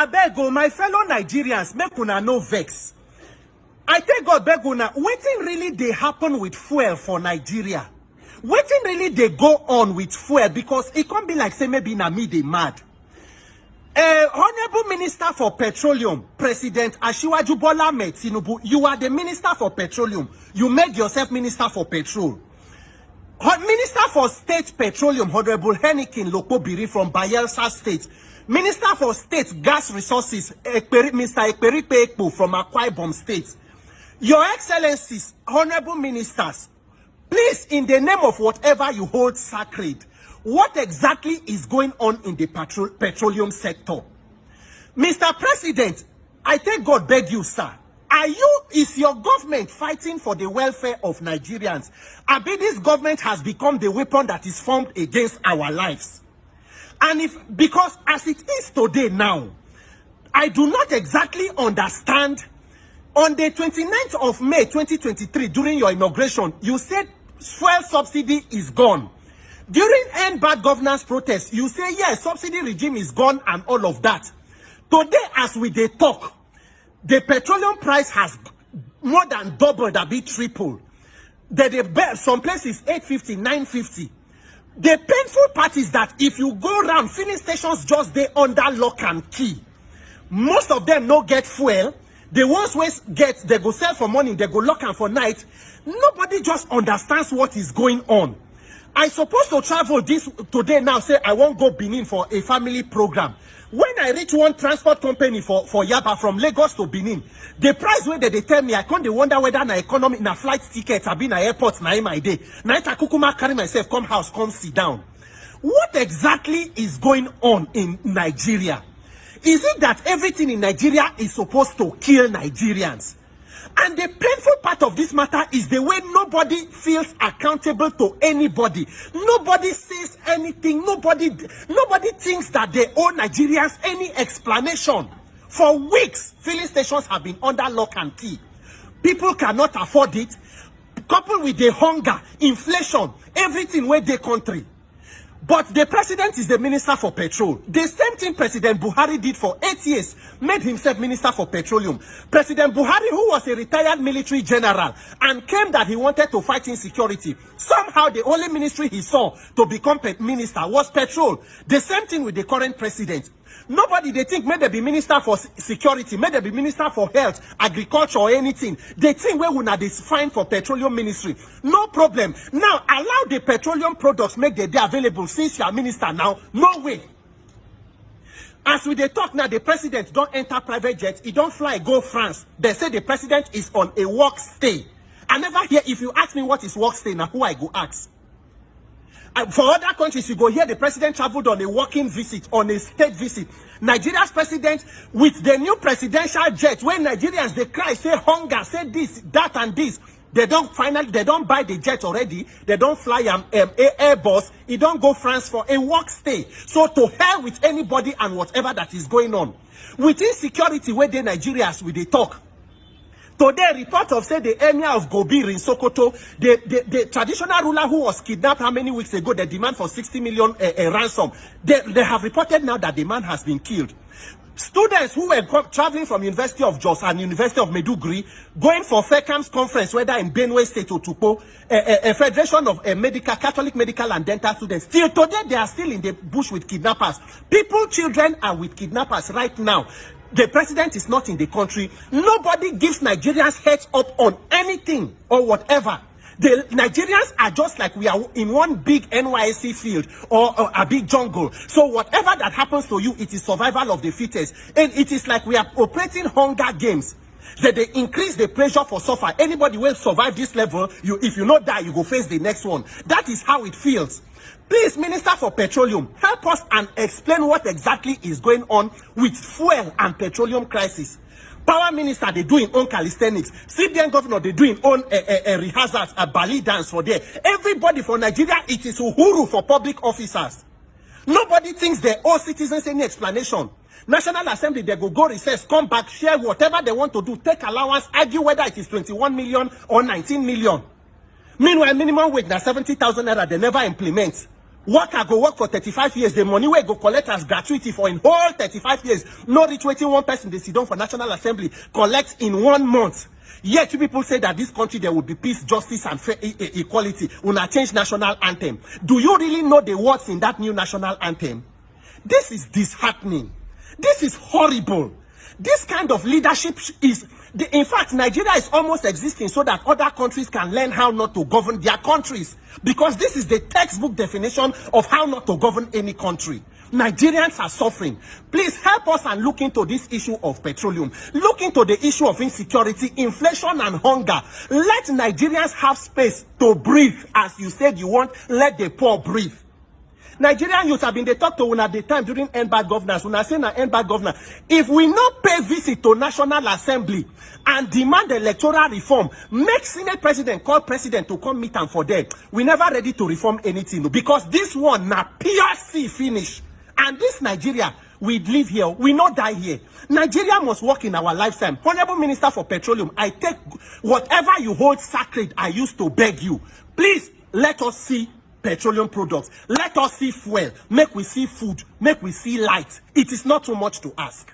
beg you, my fellow Nigerians, make una no vex. I tell God, beg una, wetin really they happen with fuel for Nigeria? Wetin really they go on with fuel? Because it can't be like say maybe na me they mad. Honorable Minister for Petroleum, President Asiwaju Bola Ahmed Tinubu, you are the Minister for Petroleum. You made yourself Minister for Petrol. Minister for State Petroleum, Honorable Henikin Lokobiri from Bayelsa State. Minister for State Gas Resources, Mr. Ekperipe Ekpo from Akwa Ibom State. Your Excellencies, Honorable Ministers, please, in the name of whatever you hold sacred, what exactly is going on in the petroleum sector? Mr. President, I thank God beg you, sir. Is your government fighting for the welfare of Nigerians? This government has become the weapon that is formed against our lives. And because as it is today now, I do not exactly understand. On the 29th of May 2023, during your inauguration, you said fuel subsidy is gone. During End Bad Governance protests, you say, yes, subsidy regime is gone and all of that. Today, as we dey talk, the petroleum price has more than doubled, a bit tripled. Some places 850, 950. The painful part is that if you go around, filling stations just they under lock and key. Most of them no get fuel. The ones who get, they go sell for morning, they go lock and for night. Nobody just understands what is going on. I supposed to travel today now, say I won't go Benin for a family program. When I reach one transport company for Yaba from Lagos to Benin, the price where they tell me, I can't wonder whether na economy, na flight tickets, I've been at airports, na in my day. Na ita kukuma carry myself, come house, come sit down. What exactly is going on in Nigeria? Is it that everything in Nigeria is supposed to kill Nigerians? And the painful part of this matter is the way nobody feels accountable to anybody. Nobody says anything. Nobody thinks that they owe Nigerians any explanation. For weeks, filling stations have been under lock and key. People cannot afford it. Coupled with the hunger, inflation, everything where they country. But the president is the minister for petrol. The same thing President Buhari did for 8 years, made himself minister for petroleum. President Buhari, who was a retired military general and claimed that he wanted to fight insecurity, somehow the only ministry he saw to become minister was petrol. The same thing with the current president. Nobody, they think, may they be minister for security, may they be minister for health, agriculture, or anything. They think we will not fine for petroleum ministry. No problem. Now, allow the petroleum products make the day available since you are minister now. No way. As we they talk now, the president don't enter private jets. He don't fly, go France. They say the president is on a work stay. I never hear, if you ask me what is work stay, now who I go ask? For other countries, you go here, the president traveled on a working visit, on a state visit. Nigeria's president, with the new presidential jet, when Nigerians, they cry, say hunger, say this, that, and this. They don't buy the jet already. They don't fly Airbus. He don't go France for a work stay. So to hell with anybody and whatever that is going on. Within security, where the Nigerians, we they talk. Today, report of say the emir of Gobir in Sokoto, the traditional ruler who was kidnapped how many weeks ago, they demand for 60 million ransom. They have reported now that the man has been killed. Students who were traveling from University of Jos and University of Maiduguri, going for FECAM's conference, whether in Benue State or Tupo, a federation of Catholic medical and dental students. Till today, they are still in the bush with kidnappers. Children are with kidnappers right now. The president is not in the country. Nobody gives Nigerians heads up on anything or whatever. The Nigerians are just like we are in one big NYSC field or a big jungle. So whatever that happens to you, it is survival of the fittest. And it is like we are operating hunger games. That they increase the pressure for suffer. Anybody will survive this level, if you not die, you go face the next one. That is how it feels. Please, Minister for Petroleum, help us and explain what exactly is going on with fuel and petroleum crisis. Power Minister, they doing own calisthenics. CBN Governor, they doing own rehearsals, a ballet dance for there. Everybody for Nigeria, it is uhuru for public officers. Nobody thinks they owe citizens any explanation. National Assembly, they go recess, come back, share whatever they want to do, take allowance, argue whether it is 21 million or 19 million. Meanwhile, minimum wage, now 70,000 naira, they never implement. Worker go work for 35 years, the money wey go collect as gratuity for in whole 35 years, no reach wetin one person dey sit down for National Assembly collect in 1 month. Yet you people say that this country there will be peace, justice, and fair equality. Una change national anthem. Do you really know the words in that new national anthem? This is disheartening. This is horrible. This kind of leadership is, in fact, Nigeria is almost existing so that other countries can learn how not to govern their countries. Because this is the textbook definition of how not to govern any country. Nigerians are suffering. Please help us and look into this issue of petroleum. Look into the issue of insecurity, inflation, and hunger. Let Nigerians have space to breathe. As you said you want, let the poor breathe. Nigerian youths have been they talk to una at the time during end bad governance. Una say na end bad governance. If we not pay visit to National Assembly and demand electoral reform, make Senate President call President to come meet am for them. We never ready to reform anything because this one na PRC finish. And this Nigeria, we live here, we not die here. Nigeria must work in our lifetime. Honorable Minister for Petroleum, I take whatever you hold sacred, I used to beg you. Please let us see petroleum products. Let us see fuel. Make we see food. Make we see light. It is not too much to ask.